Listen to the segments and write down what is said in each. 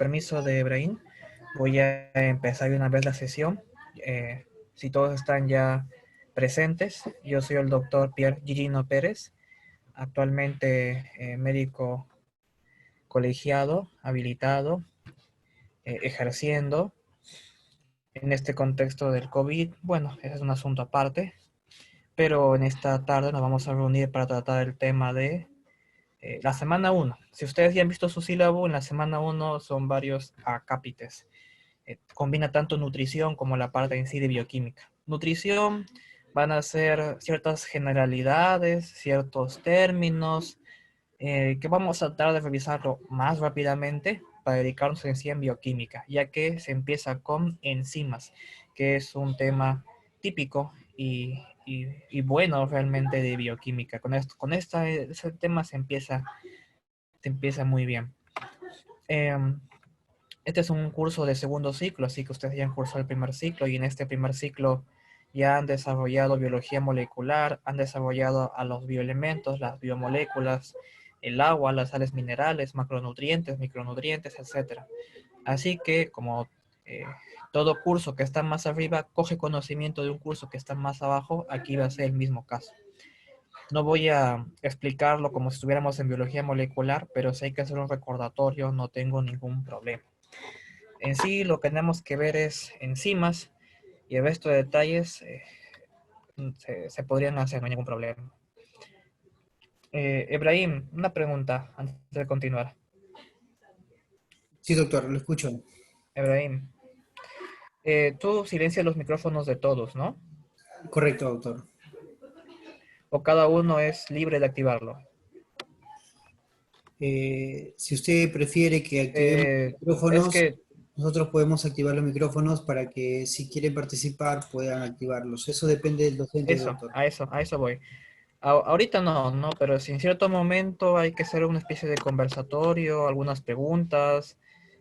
permiso de Ibrahim, voy a empezar de una vez la sesión. Si todos están ya presentes, yo soy el doctor Pierre Gigino Pérez, actualmente médico colegiado, habilitado, ejerciendo en este contexto del COVID. Bueno, ese es un asunto aparte, pero en esta tarde nos vamos a reunir para tratar el tema de la semana 1. Si ustedes ya han visto su sílabo, en la semana 1 son varios acápites. Combina tanto nutrición como la parte en sí de bioquímica. Nutrición van a ser ciertas generalidades, ciertos términos, que vamos a tratar de revisarlo más rápidamente para dedicarnos en sí en bioquímica, ya que se empieza con enzimas, que es un tema típico y bueno realmente de bioquímica. Ese tema se empieza muy bien. Este es un curso de segundo ciclo, así que ustedes ya han cursado el primer ciclo y en este primer ciclo ya han desarrollado biología molecular, han desarrollado a los bioelementos, las biomoléculas, el agua, las sales minerales, macronutrientes, micronutrientes, etc. Así que como eh, todo curso que está más arriba coge conocimiento de un curso que está más abajo, aquí va a ser el mismo caso. No voy a explicarlo como si estuviéramos en biología molecular, pero si hay que hacer un recordatorio, no tengo ningún problema. En sí, lo que tenemos que ver es enzimas y el resto de detalles se podrían hacer, no hay ningún problema. Ibrahim, una pregunta antes de continuar. Sí, doctor, lo escucho. Ibrahim, tú silencias los micrófonos de todos, ¿no? Correcto, doctor. O cada uno es libre de activarlo. Si usted prefiere que activemos los Es micrófonos, que nosotros podemos activar los micrófonos para que si quieren participar puedan activarlos. Eso depende del docente, doctor. a eso voy. Ahorita no, no, pero si en cierto momento hay que hacer una especie de conversatorio, algunas preguntas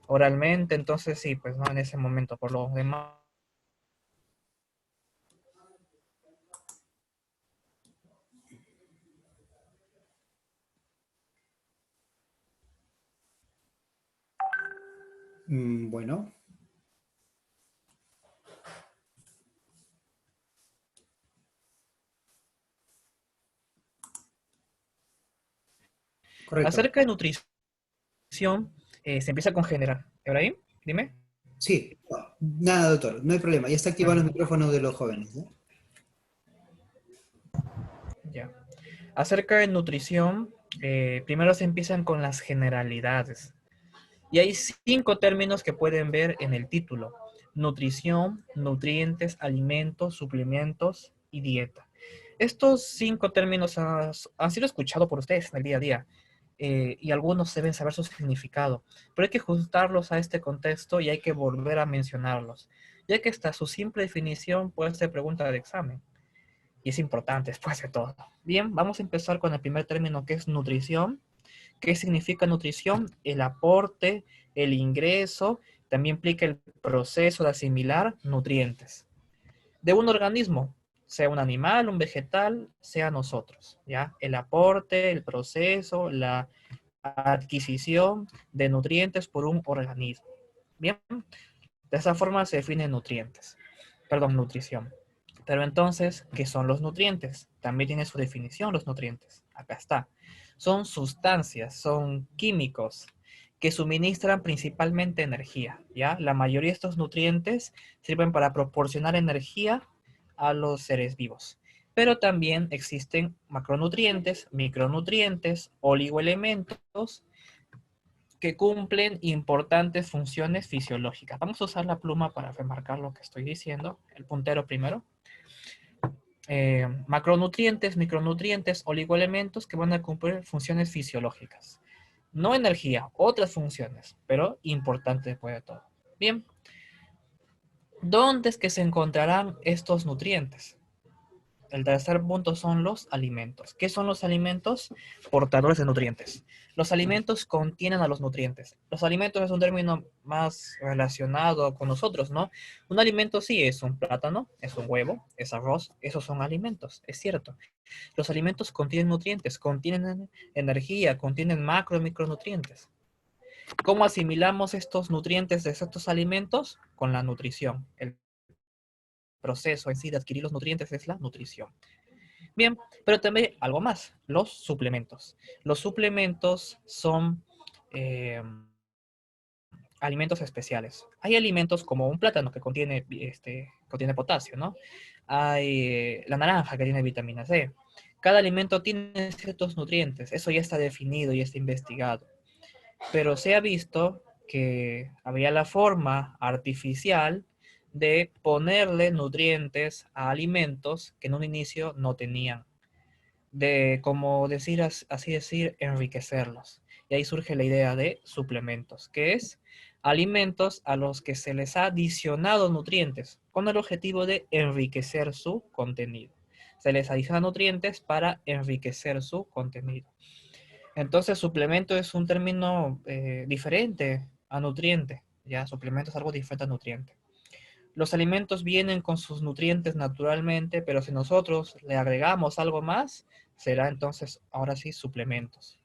oralmente, entonces sí, pues no en ese momento. Por lo demás, Bueno, correcto. acerca de nutrición, se empieza con general. Ibrahim, dime. Sí, no, nada, doctor, no hay problema. Ya está activando Bueno, los micrófonos de los jóvenes, ¿no? ya. Acerca de nutrición, primero se empiezan con las generalidades. Y hay 5 términos que pueden ver en el título. Nutrición, nutrientes, alimentos, suplementos y dieta. Estos 5 términos han sido escuchados por ustedes en el día a día y algunos deben saber su significado, pero hay que ajustarlos a este contexto y hay que volver a mencionarlos, ya que hasta su simple definición puede ser pregunta de examen y es importante después de todo. Bien, vamos a empezar con el primer término que es nutrición. ¿Qué significa nutrición? El aporte, el ingreso, también implica el proceso de asimilar nutrientes de un organismo, sea un animal, un vegetal, sea nosotros, ¿ya? El aporte, el proceso, la adquisición de nutrientes por un organismo. Bien, de esa forma se definen nutrientes, perdón, nutrición. Pero entonces, ¿qué son los nutrientes? También tiene su definición los nutrientes. Acá está. Son sustancias, son químicos que suministran principalmente energía, ¿ya? La mayoría de estos nutrientes sirven para proporcionar energía a los seres vivos. Pero también existen macronutrientes, micronutrientes, oligoelementos que cumplen importantes funciones fisiológicas. Vamos a usar la pluma para remarcar lo que estoy diciendo, el puntero primero. Macronutrientes, micronutrientes, oligoelementos que van a cumplir funciones fisiológicas. No energía, otras funciones, pero importantes después de todo. Bien, ¿dónde es que se encontrarán estos nutrientes? El tercer punto son los alimentos. ¿Qué son los alimentos? Portadores de nutrientes. Los alimentos contienen a los nutrientes. Los alimentos es un término más relacionado con nosotros, ¿no? Un alimento sí es un plátano, es un huevo, es arroz, esos son alimentos, es cierto. Los alimentos contienen nutrientes, contienen energía, contienen macro y micronutrientes. ¿Cómo asimilamos estos nutrientes de estos alimentos? Con la nutrición. El proceso en sí de adquirir los nutrientes es la nutrición. Bien, pero también algo más, los suplementos. Los suplementos son alimentos especiales. Hay alimentos como un plátano que contiene potasio, ¿no? Hay la naranja que tiene vitamina C. Cada alimento tiene ciertos nutrientes. Eso ya está definido y está investigado. Pero se ha visto que había la forma artificial de ponerle nutrientes a alimentos que en un inicio no tenían, de, como decir, así decir, enriquecerlos. Y ahí surge la idea de suplementos, que es alimentos a los que se les ha adicionado nutrientes con el objetivo de enriquecer su contenido. Se les adiciona nutrientes para enriquecer su contenido. Entonces, suplemento es un término diferente a nutriente. Ya, suplemento es algo diferente a nutriente. Los alimentos vienen con sus nutrientes naturalmente, pero si nosotros le agregamos algo más, será entonces, ahora sí, suplementos.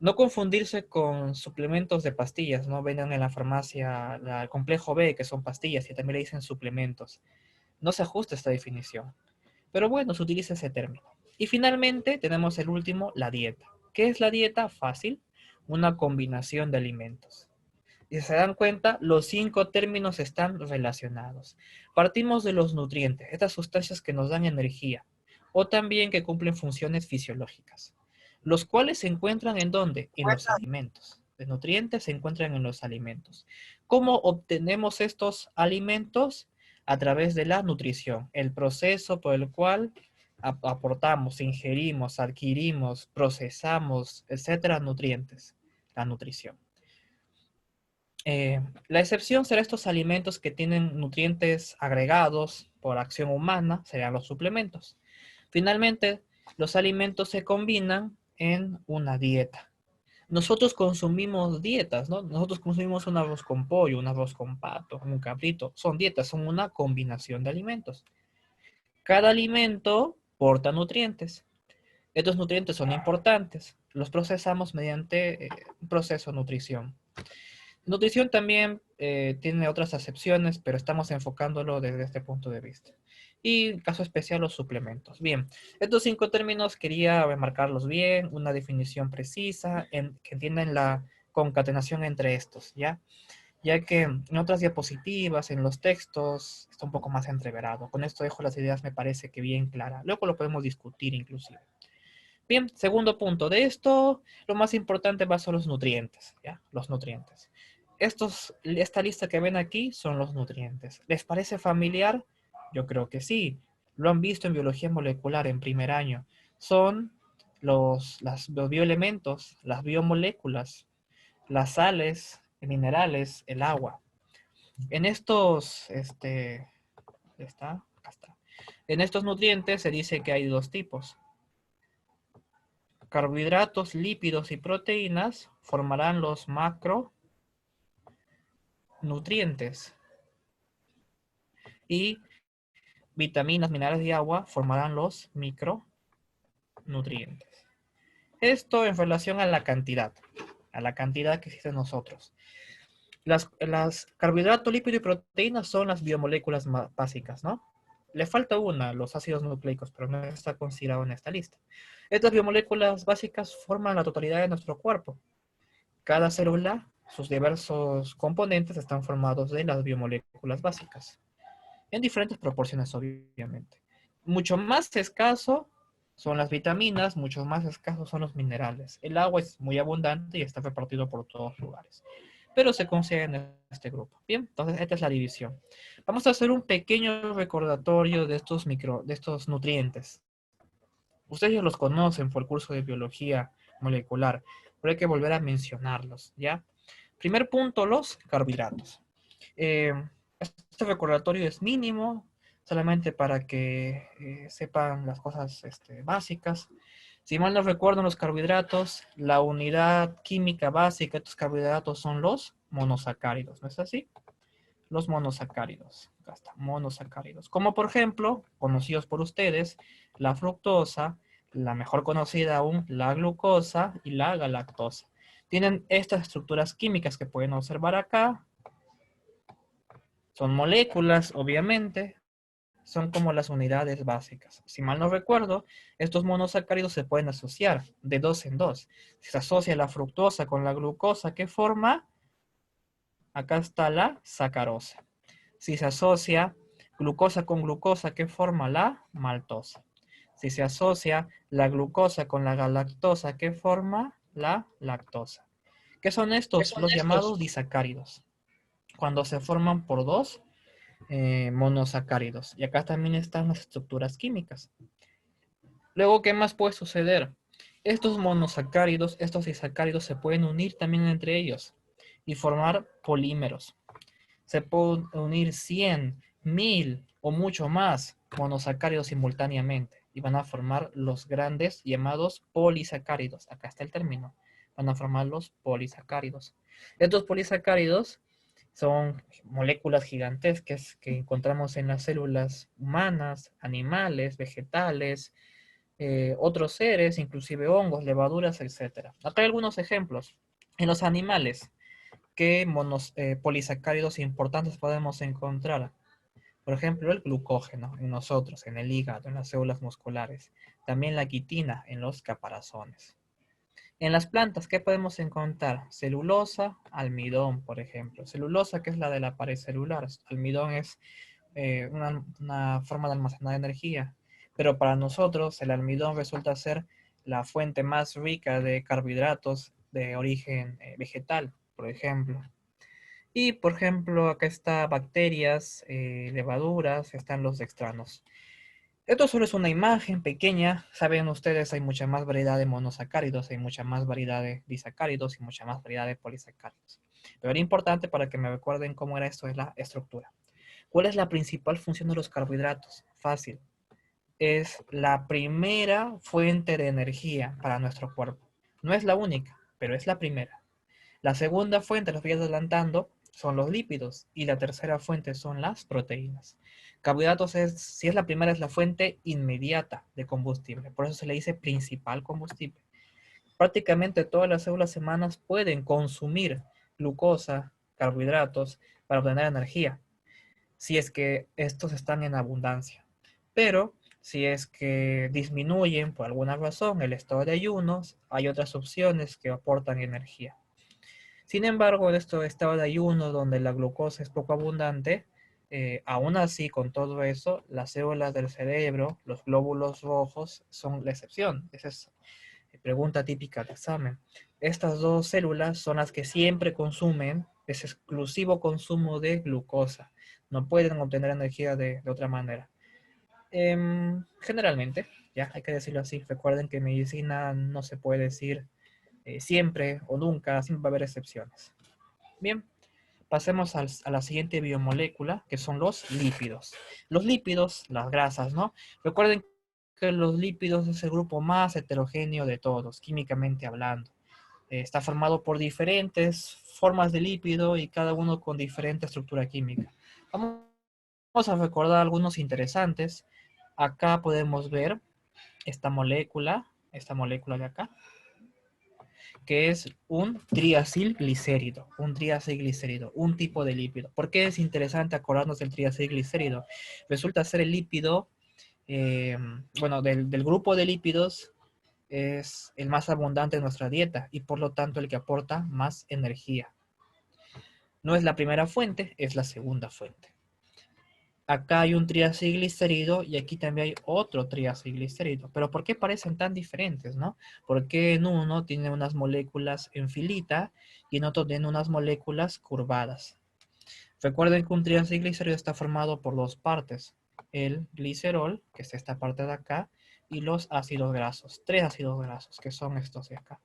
No confundirse con suplementos de pastillas, ¿no? Venden en la farmacia el complejo B, que son pastillas, y también le dicen suplementos. No se ajusta esta definición. Pero bueno, se utiliza ese término. Y finalmente tenemos el último, la dieta. ¿Qué es la dieta? Fácil. Una combinación de alimentos. Y si se dan cuenta, los 5 términos están relacionados. Partimos de los nutrientes, estas sustancias que nos dan energía, o también que cumplen funciones fisiológicas, los cuales se encuentran ¿en dónde? En los alimentos. Los nutrientes se encuentran en los alimentos. ¿Cómo obtenemos estos alimentos? A través de la nutrición, el proceso por el cual aportamos, ingerimos, adquirimos, procesamos, etcétera, nutrientes, la nutrición. La excepción será estos alimentos que tienen nutrientes agregados por acción humana, serían los suplementos. Finalmente, los alimentos se combinan en una dieta. Nosotros consumimos dietas, ¿no? Nosotros consumimos un arroz con pollo, un arroz con pato, un cabrito. Son dietas, son una combinación de alimentos. Cada alimento porta nutrientes. Estos nutrientes son importantes. Los procesamos mediante un proceso de nutrición. Nutrición también tiene otras acepciones, pero estamos enfocándolo desde este punto de vista. Y caso especial, los suplementos. Bien, estos 5 términos quería remarcarlos bien, una definición precisa, que entiendan la concatenación entre estos, ¿ya? Ya que en otras diapositivas, en los textos, está un poco más entreverado. Con esto dejo las ideas, me parece que bien claras. Luego lo podemos discutir inclusive. Bien, segundo punto de esto, lo más importante va a ser los nutrientes, ¿ya? Los nutrientes. Esta lista que ven aquí son los nutrientes. ¿Les parece familiar? Yo creo que sí. Lo han visto en biología molecular en primer año. Son los bioelementos, las biomoléculas, las sales, minerales, el agua. En estos, ¿está? Acá está. En estos nutrientes se dice que hay 2 tipos. Carbohidratos, lípidos y proteínas formarán los macronutrientes y vitaminas, minerales y agua formarán los micronutrientes. Esto en relación a la cantidad que existe en nosotros. Las carbohidratos, lípidos y proteínas son las biomoléculas básicas, ¿no? Le falta una, los ácidos nucleicos, pero no está considerado en esta lista. Estas biomoléculas básicas forman la totalidad de nuestro cuerpo. Cada célula, sus diversos componentes están formados de las biomoléculas básicas, en diferentes proporciones, obviamente. Mucho más escaso son las vitaminas, mucho más escasos son los minerales. El agua es muy abundante y está repartido por todos lugares, pero se considera en este grupo. Bien, entonces esta es la división. Vamos a hacer un pequeño recordatorio de estos nutrientes. Ustedes ya los conocen por el curso de biología molecular, pero hay que volver a mencionarlos, ¿ya? Primer punto, los carbohidratos. Este recordatorio es mínimo, solamente para que sepan las cosas básicas. Si mal no recuerdo, los carbohidratos, la unidad química básica de estos carbohidratos son los monosacáridos, ¿no es así? Los monosacáridos, acá está, monosacáridos. Como por ejemplo, conocidos por ustedes, la fructosa, la mejor conocida aún, la glucosa y la galactosa. Tienen estas estructuras químicas que pueden observar acá. Son moléculas, obviamente. Son como las unidades básicas. Si mal no recuerdo, estos monosacáridos se pueden asociar de dos en dos. Si se asocia la fructosa con la glucosa, ¿qué forma? Acá está la sacarosa. Si se asocia glucosa con glucosa, ¿qué forma? La maltosa. Si se asocia la glucosa con la galactosa, ¿qué forma? La lactosa. ¿Qué son estos? Los llamados disacáridos. Cuando se forman por dos monosacáridos. Y acá también están las estructuras químicas. Luego, ¿qué más puede suceder? Estos monosacáridos, estos disacáridos se pueden unir también entre ellos y formar polímeros. Se pueden unir 100, 1000 o mucho más monosacáridos simultáneamente y van a formar los grandes llamados polisacáridos. Acá está el término. Van a formar los polisacáridos. Estos polisacáridos son moléculas gigantescas que encontramos en las células humanas, animales, vegetales, otros seres, inclusive hongos, levaduras, etc. Acá hay algunos ejemplos. En los animales, ¿qué polisacáridos importantes podemos encontrar? Por ejemplo, el glucógeno en nosotros, en el hígado, en las células musculares. También la quitina en los caparazones. En las plantas, ¿qué podemos encontrar? Celulosa, almidón, por ejemplo. Celulosa, que es la de la pared celular. Almidón es una forma de almacenar energía. Pero para nosotros, el almidón resulta ser la fuente más rica de carbohidratos de origen vegetal, por ejemplo. Y, por ejemplo, acá está bacterias, levaduras, están los dextranos. Esto solo es una imagen pequeña. Saben ustedes, hay mucha más variedad de monosacáridos, hay mucha más variedad de disacáridos y mucha más variedad de polisacáridos. Pero era importante para que me recuerden cómo era esto de la estructura. ¿Cuál es la principal función de los carbohidratos? Fácil. Es la primera fuente de energía para nuestro cuerpo. No es la única, pero es la primera. La segunda fuente, los voy adelantando, son los lípidos y la tercera fuente son las proteínas. Carbohidratos si es la primera, es la fuente inmediata de combustible. Por eso se le dice principal combustible. Prácticamente todas las células humanas pueden consumir glucosa, carbohidratos para obtener energía, si es que estos están en abundancia. Pero si es que disminuyen por alguna razón el estado de ayunos, hay otras opciones que aportan energía. Sin embargo, en este estado de ayuno donde la glucosa es poco abundante, aún así, con todo eso, las células del cerebro, los glóbulos rojos, son la excepción. Esa es pregunta típica de examen. Estas dos células son las que siempre consumen ese exclusivo consumo de glucosa. No pueden obtener energía de otra manera. Generalmente, ya hay que decirlo así. Recuerden que en medicina no se puede decir siempre o nunca, siempre va a haber excepciones. Bien, pasemos a la siguiente biomolécula, que son los lípidos. Los lípidos, las grasas, ¿no? Recuerden que los lípidos es el grupo más heterogéneo de todos, químicamente hablando. Está formado por diferentes formas de lípido y cada uno con diferente estructura química. Vamos a recordar algunos interesantes. Acá podemos ver esta molécula de acá, que es un triacilglicérido, un tipo de lípido. ¿Por qué es interesante acordarnos del triacilglicérido? Resulta ser el lípido, bueno, del grupo de lípidos es el más abundante en nuestra dieta y por lo tanto el que aporta más energía. No es la primera fuente, es la segunda fuente. Acá hay un triacilglicérido y aquí también hay otro triacilglicérido. Pero ¿por qué parecen tan diferentes, no? Porque en uno tiene unas moléculas en filita y en otro tiene unas moléculas curvadas. Recuerden que un triacilglicérido está formado por dos partes. El glicerol, que es esta parte de acá, y los ácidos grasos. Tres ácidos grasos, que son estos de acá.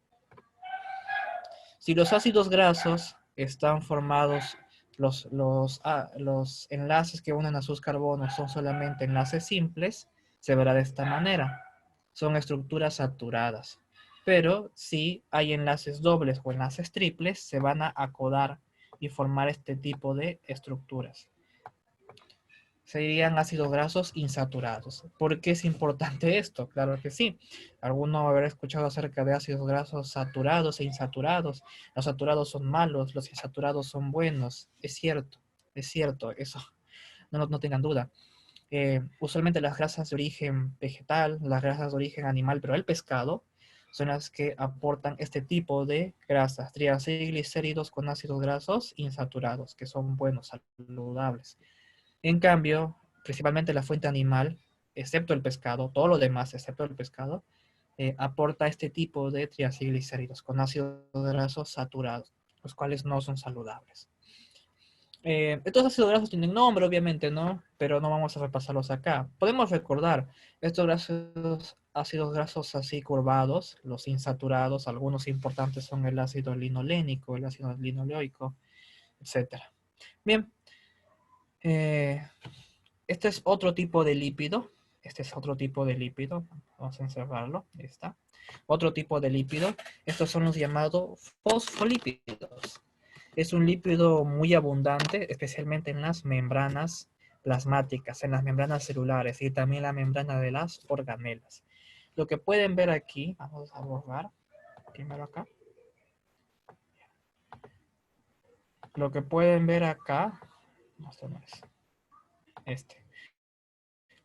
Si los ácidos grasos están formados, los enlaces que unen a sus carbonos son solamente enlaces simples, se verá de esta manera. Son estructuras saturadas. Pero si hay enlaces dobles o enlaces triples, se van a acodar y formar este tipo de estructuras. serían ácidos grasos insaturados. ¿Por qué es importante esto? Claro que sí. Alguno habrá escuchado acerca de ácidos grasos saturados e insaturados. Los saturados son malos, los insaturados son buenos. Es cierto, eso no tengan duda. Usualmente las grasas de origen vegetal, las grasas de origen animal, pero el pescado, son las que aportan este tipo de grasas, triacilglicéridos con ácidos grasos insaturados, que son buenos, saludables. En cambio, principalmente la fuente animal, excepto el pescado, todo lo demás, excepto el pescado, aporta este tipo de triacilglicéridos con ácidos grasos saturados, los cuales no son saludables. Estos ácidos grasos tienen nombre, obviamente, ¿no? Pero no vamos a repasarlos acá. Podemos recordar estos ácidos grasos así curvados, los insaturados, algunos importantes son el ácido linolénico, el ácido linoleico, etcétera. Bien, eh, este es otro tipo de lípido. Este es otro tipo de lípido. Vamos a encerrarlo. Ahí está. Otro tipo de lípido. Estos son los llamados fosfolípidos. Es un lípido muy abundante, especialmente en las membranas plasmáticas, en las membranas celulares y también la membrana de las organelas. Lo que pueden ver aquí, vamos a borrar primero acá. Lo que pueden ver acá, no, esto no es este.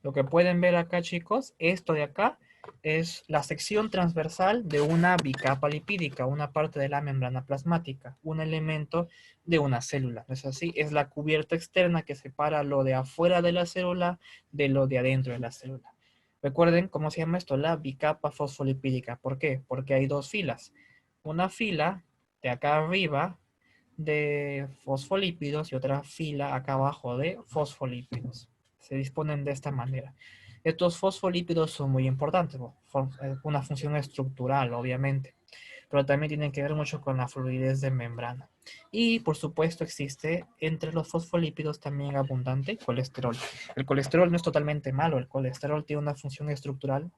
Lo que pueden ver acá, chicos, esto de acá es la sección transversal de una bicapa lipídica, una parte de la membrana plasmática, un elemento de una célula. ¿No es así? Es la cubierta externa que separa lo de afuera de la célula de lo de adentro de la célula. Recuerden cómo se llama esto, la bicapa fosfolipídica. ¿Por qué? Porque hay dos filas. Una fila de acá arriba de fosfolípidos y otra fila acá abajo de fosfolípidos. Se disponen de esta manera. Estos fosfolípidos son muy importantes, una función estructural, obviamente, pero también tienen que ver mucho con la fluidez de membrana. Y, por supuesto, existe entre los fosfolípidos también abundante colesterol. El colesterol no es totalmente malo, el colesterol tiene una función estructural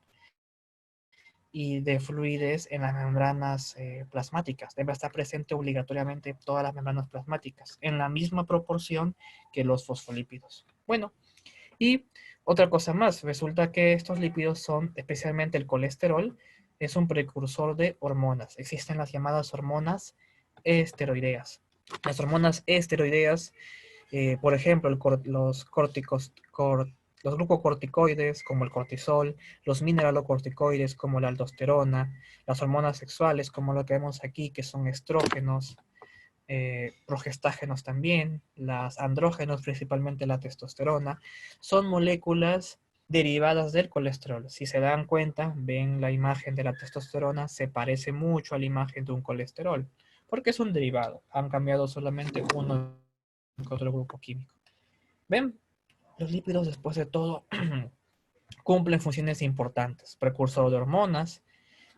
y de fluidez en las membranas plasmáticas. Debe estar presente obligatoriamente todas las membranas plasmáticas, en la misma proporción que los fosfolípidos. Bueno, y otra cosa más, resulta que estos lípidos son, especialmente el colesterol, es un precursor de hormonas. Existen las llamadas hormonas esteroideas. Las hormonas esteroideas, por ejemplo, los glucocorticoides como el cortisol, los mineralocorticoides como la aldosterona, las hormonas sexuales como lo que vemos aquí, que son estrógenos, progestágenos también, las andrógenos, principalmente la testosterona, son moléculas derivadas del colesterol. Si se dan cuenta, ven la imagen de la testosterona, se parece mucho a la imagen de un colesterol, porque es un derivado. Han cambiado solamente uno que otro grupo químico. ¿Ven? Los lípidos, después de todo, cumplen funciones importantes. Precursor de hormonas,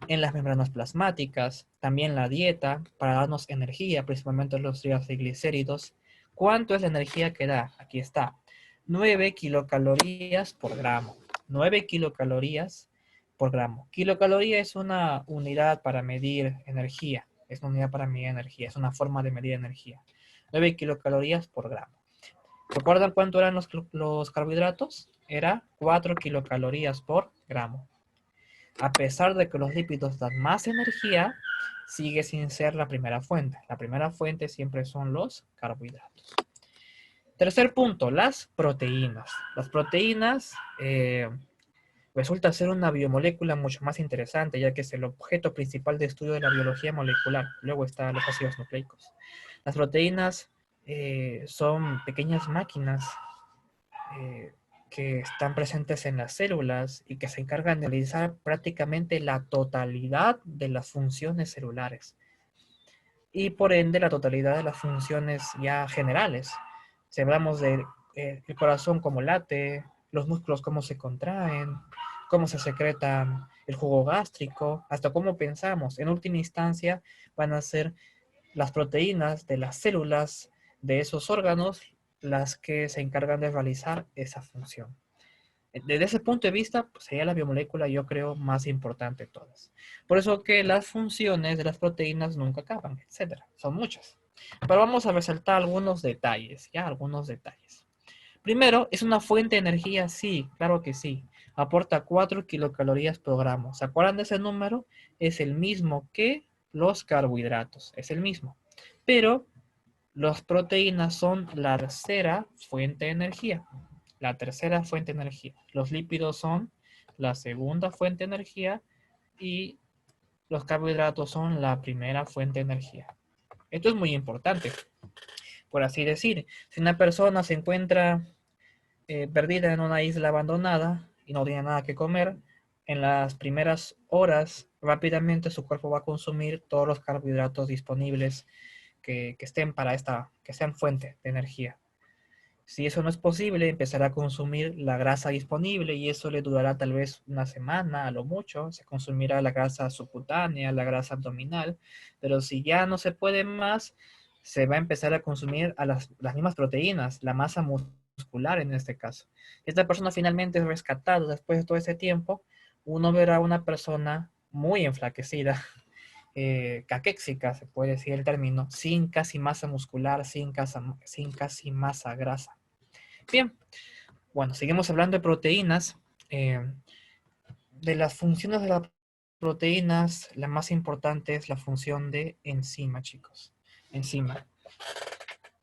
en las membranas plasmáticas, también la dieta para darnos energía, principalmente los triglicéridos. ¿Cuánto es la energía que da? Aquí está, 9 kilocalorías por gramo. 9 kilocalorías por gramo. Kilocaloría es una unidad para medir energía. Es una unidad para medir energía. Es una forma de medir energía. 9 kilocalorías por gramo. ¿Recuerdan cuánto eran los carbohidratos? Era 4 kilocalorías por gramo. A pesar de que los lípidos dan más energía, sigue sin ser la primera fuente. La primera fuente siempre son los carbohidratos. Tercer punto, las proteínas. Las proteínas resulta ser una biomolécula mucho más interesante, ya que es el objeto principal de estudio de la biología molecular. Luego están los ácidos nucleicos. Las proteínas son pequeñas máquinas que están presentes en las células y que se encargan de realizar prácticamente la totalidad de las funciones celulares y por ende la totalidad de las funciones ya generales. Si hablamos del el corazón cómo late, los músculos cómo se contraen, cómo se secretan el jugo gástrico, hasta cómo pensamos. En última instancia van a ser las proteínas de las células de esos órganos las que se encargan de realizar esa función. Desde ese punto de vista, pues, sería la biomolécula, yo creo, más importante de todas. Por eso que las funciones de las proteínas nunca acaban, etcétera. Son muchas. Pero vamos a resaltar algunos detalles, ¿ya? Algunos detalles. Primero, ¿es una fuente de energía? Sí, claro que sí. Aporta 4 kilocalorías por gramo. ¿Se acuerdan de ese número? Es el mismo que los carbohidratos. Es el mismo. Pero las proteínas son la tercera fuente de energía. La tercera fuente de energía. Los lípidos son la segunda fuente de energía y los carbohidratos son la primera fuente de energía. Esto es muy importante, por así decir. Si una persona se encuentra perdida en una isla abandonada y no tiene nada que comer, en las primeras horas rápidamente su cuerpo va a consumir todos los carbohidratos disponibles que estén para que sean fuente de energía. Si eso no es posible, empezará a consumir la grasa disponible y eso le durará tal vez una semana, a lo mucho. Se consumirá la grasa subcutánea, la grasa abdominal, pero si ya no se puede más, se va a empezar a consumir a las mismas proteínas, la masa muscular en este caso. Esta persona finalmente es rescatada después de todo ese tiempo. Uno verá a una persona muy enflaquecida, caquéxica, se puede decir el término, sin casi masa muscular, sin casi masa grasa. Bien, bueno, seguimos hablando de proteínas. De las funciones de las proteínas, la más importante es la función de enzima, chicos. Enzima.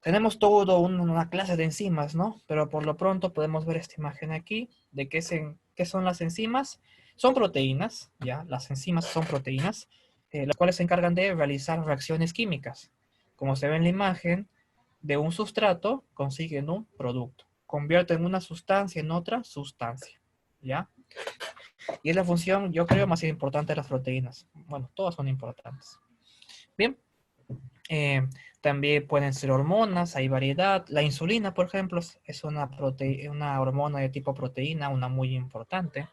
Tenemos todo una clase de enzimas, ¿no? Pero por lo pronto podemos ver esta imagen aquí de qué son las enzimas. Son proteínas, ¿ya? Las enzimas son proteínas, las cuales se encargan de realizar reacciones químicas. Como se ve en la imagen, de un sustrato consiguen un producto. Convierten una sustancia en otra sustancia, ¿ya? Y es la función, yo creo, más importante de las proteínas. Bueno, todas son importantes. Bien. Eh, También pueden ser hormonas, hay variedad. La insulina, por ejemplo, es una hormona de tipo proteína, una muy importante.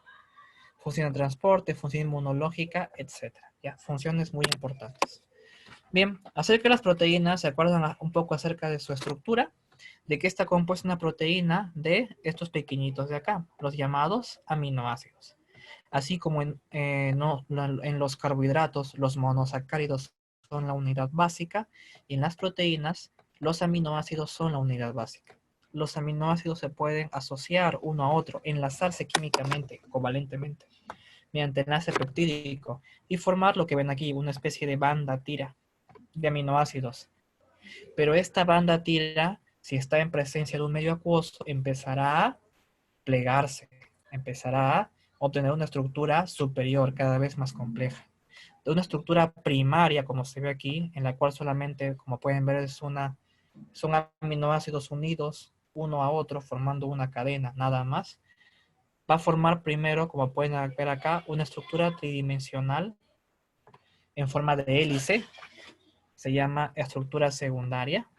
Función de transporte, función inmunológica, etcétera. Ya, funciones muy importantes. Bien, acerca de las proteínas, ¿se acuerdan un poco acerca de su estructura? De que está compuesta una proteína de estos pequeñitos de acá, los llamados aminoácidos. Así como en los carbohidratos, los monosacáridos son la unidad básica, y en las proteínas, los aminoácidos son la unidad básica. Los aminoácidos se pueden asociar uno a otro, enlazarse químicamente, covalentemente, mediante enlace peptídico, y formar lo que ven aquí, una especie de banda tira de aminoácidos. Pero esta banda tira, si está en presencia de un medio acuoso, empezará a plegarse, empezará a obtener una estructura superior, cada vez más compleja. De una estructura primaria, como se ve aquí, en la cual solamente, como pueden ver, son aminoácidos unidos uno a otro, formando una cadena, nada más. Va a formar primero, como pueden ver acá, una estructura tridimensional en forma de hélice, se llama estructura secundaria.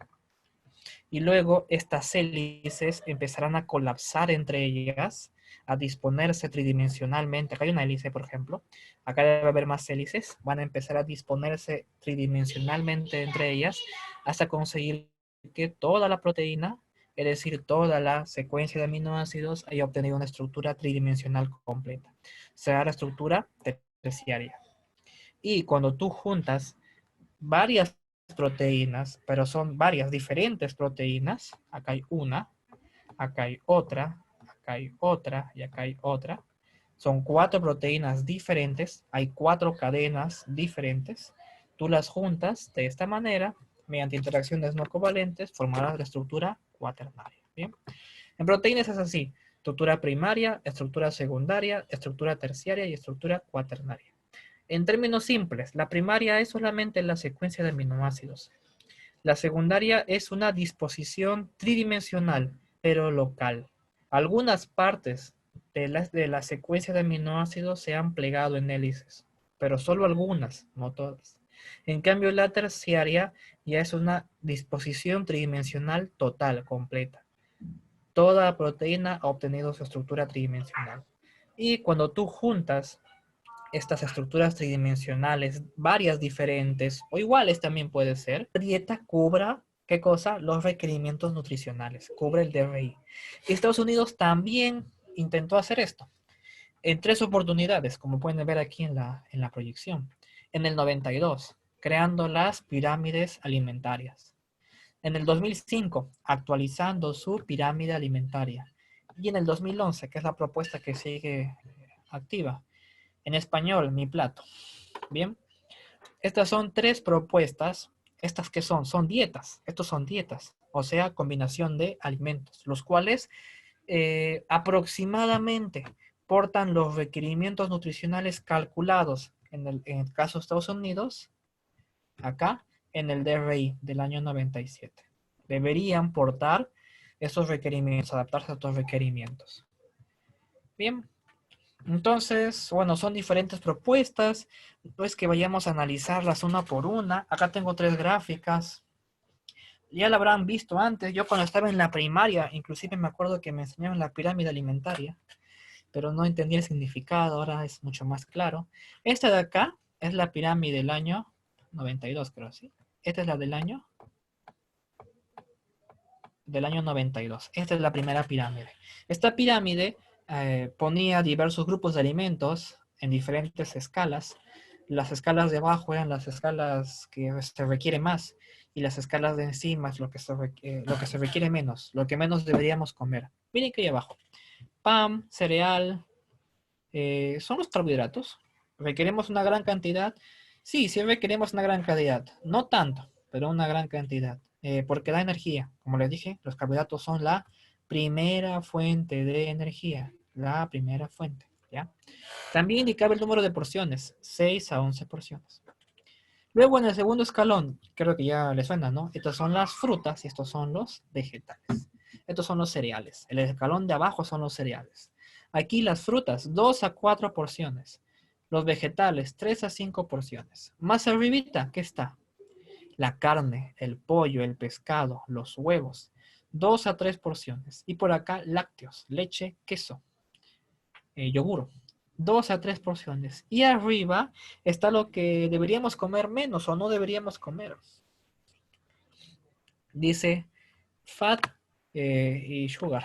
Y luego estas hélices empezarán a colapsar entre ellas, a disponerse tridimensionalmente. Acá hay una hélice, por ejemplo. Acá debe haber más hélices. Van a empezar a disponerse tridimensionalmente entre ellas hasta conseguir que toda la proteína, es decir, toda la secuencia de aminoácidos, haya obtenido una estructura tridimensional completa. Será la estructura terciaria. Y cuando tú juntas varias proteínas, pero son varias diferentes proteínas. Acá hay una, acá hay otra, acá hay otra y acá hay otra. Son 4 proteínas diferentes, hay 4 cadenas diferentes. Tú las juntas de esta manera, mediante interacciones no covalentes, formarás la estructura cuaternaria. ¿Bien? En proteínas es así, estructura primaria, estructura secundaria, estructura terciaria y estructura cuaternaria. En términos simples, la primaria es solamente la secuencia de aminoácidos. La secundaria es una disposición tridimensional, pero local. Algunas partes de la secuencia de aminoácidos se han plegado en hélices, pero solo algunas, no todas. En cambio, la terciaria ya es una disposición tridimensional total, completa. Toda proteína ha obtenido su estructura tridimensional. Y cuando tú juntas estas estructuras tridimensionales, varias diferentes o iguales también puede ser, la dieta cubra, ¿qué cosa? Los requerimientos nutricionales, cubre el DRI. Y Estados Unidos también intentó hacer esto en 3 oportunidades, como pueden ver aquí en la proyección. En el 92, creando las pirámides alimentarias. En el 2005, actualizando su pirámide alimentaria. Y en el 2011, que es la propuesta que sigue activa. En español, mi plato. Bien, estas son tres propuestas. ¿Estas qué son? Son dietas. Estos son dietas, o sea, combinación de alimentos, los cuales aproximadamente portan los requerimientos nutricionales calculados en el caso de Estados Unidos, acá, en el DRI del año 97. Deberían portar esos requerimientos, adaptarse a estos requerimientos. Bien, entonces, bueno, son diferentes propuestas. No es que vayamos a analizarlas una por una. Acá tengo tres gráficas. Ya la habrán visto antes. Yo cuando estaba en la primaria, inclusive me acuerdo que me enseñaron la pirámide alimentaria, pero no entendía el significado. Ahora es mucho más claro. Esta de acá es la pirámide del año 92, creo, ¿sí? Esta es la del año 92. Esta es la primera pirámide. Esta pirámide ponía diversos grupos de alimentos en diferentes escalas. Las escalas de abajo eran las escalas que se requiere más y las escalas de encima es lo que se requiere menos, lo que menos deberíamos comer. Miren que hay abajo. Pan, cereal, son los carbohidratos. ¿Requeremos una gran cantidad? Sí, sí requerimos una gran cantidad. No tanto, pero una gran cantidad. Porque da energía. Como les dije, los carbohidratos son la primera fuente de energía. La primera fuente, ¿ya? También indicaba el número de porciones, 6 a 11 porciones. Luego en el segundo escalón, creo que ya les suena, ¿no? Estas son las frutas y estos son los vegetales. Estos son los cereales. El escalón de abajo son los cereales. Aquí las frutas, 2 a 4 porciones. Los vegetales, 3 a 5 porciones. Más arribita, ¿qué está? La carne, el pollo, el pescado, los huevos, 2 a 3 porciones. Y por acá, lácteos, leche, queso, yogur, 2 a 3 porciones. Y arriba está lo que deberíamos comer menos o no deberíamos comer. Dice fat y sugar,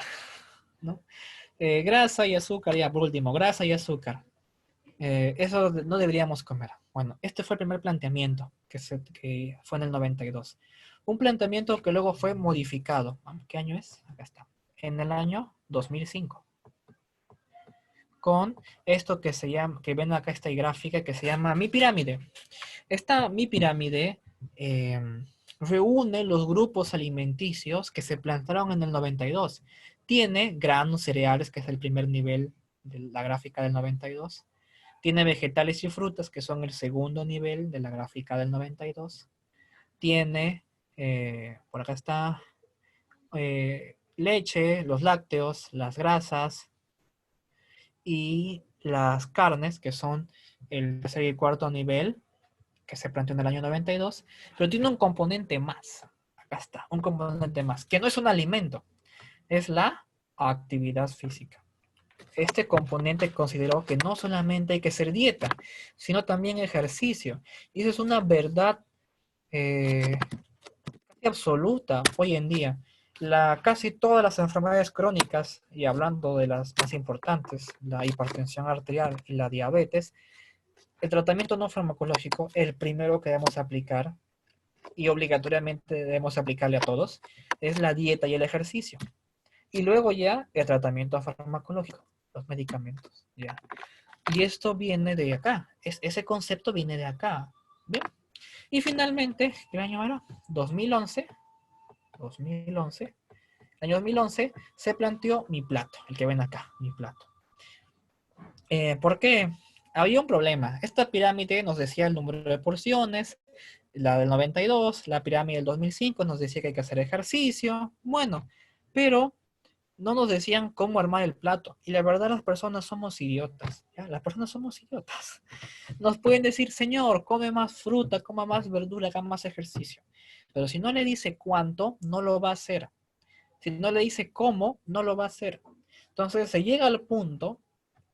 ¿no? Grasa y azúcar, ya por último, grasa y azúcar. Eso no deberíamos comer. Bueno, este fue el primer planteamiento que fue en el 92. Un planteamiento que luego fue modificado. ¿Qué año es? Acá está. En el año 2005. Con esto que se llama, que ven acá esta gráfica que se llama mi pirámide. Esta mi pirámide reúne los grupos alimenticios que se plantearon en el 92. Tiene granos, cereales, que es el primer nivel de la gráfica del 92. Tiene vegetales y frutas, que son el segundo nivel de la gráfica del 92. Tiene, por acá está, leche, los lácteos, las grasas y las carnes, que son el tercer y el cuarto nivel, que se planteó en el año 92, pero tiene un componente más. Acá está, un componente más, que no es un alimento, es la actividad física. Este componente consideró que no solamente hay que hacer dieta, sino también ejercicio. Y eso es una verdad casi absoluta hoy en día. Casi todas las enfermedades crónicas, y hablando de las más importantes, la hipertensión arterial y la diabetes, el tratamiento no farmacológico, el primero que debemos aplicar, y obligatoriamente debemos aplicarle a todos, es la dieta y el ejercicio. Y luego ya el tratamiento farmacológico, los medicamentos. ¿Ya? Y esto viene de acá. Ese concepto viene de acá. ¿Bien? Y finalmente, ¿qué año era? 2011. 2011. El año 2011 se planteó mi plato, el que ven acá, mi plato. ¿Por qué? Había un problema. Esta pirámide nos decía el número de porciones, la del 92, la pirámide del 2005 nos decía que hay que hacer ejercicio. Bueno, pero no nos decían cómo armar el plato. Y la verdad, las personas somos idiotas. ¿Ya? Las personas somos idiotas. Nos pueden decir, señor, come más fruta, coma más verdura, haga más ejercicio. Pero si no le dice cuánto, no lo va a hacer. Si no le dice cómo, no lo va a hacer. Entonces se llega al punto,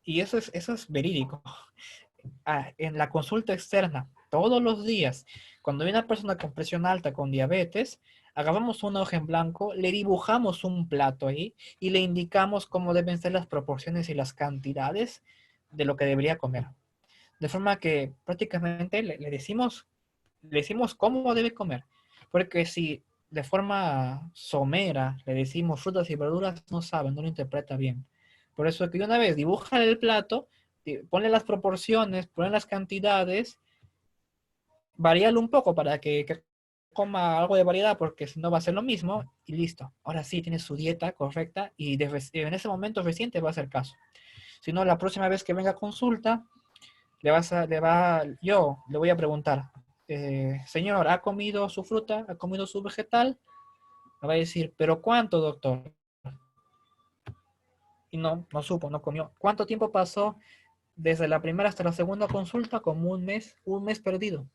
y eso es verídico, en la consulta externa, todos los días, cuando hay una persona con presión alta, con diabetes, agarramos una hoja en blanco, le dibujamos un plato ahí y le indicamos cómo deben ser las proporciones y las cantidades de lo que debería comer. De forma que prácticamente le decimos cómo debe comer. Porque si de forma somera le decimos frutas y verduras, no sabe, no lo interpreta bien. Por eso es que de una vez dibuja el plato, ponle las proporciones, ponle las cantidades, varíalo un poco para que coma algo de variedad, porque si no va a ser lo mismo, y listo. Ahora sí tiene su dieta correcta y en ese momento recién te va a hacer caso. Si no, la próxima vez que venga a consulta, yo le voy a preguntar, señor, ¿ha comido su fruta? ¿Ha comido su vegetal? Me va a decir, ¿pero cuánto, doctor? Y no, no supo, no comió. ¿Cuánto tiempo pasó desde la primera hasta la segunda consulta? Como un mes perdido.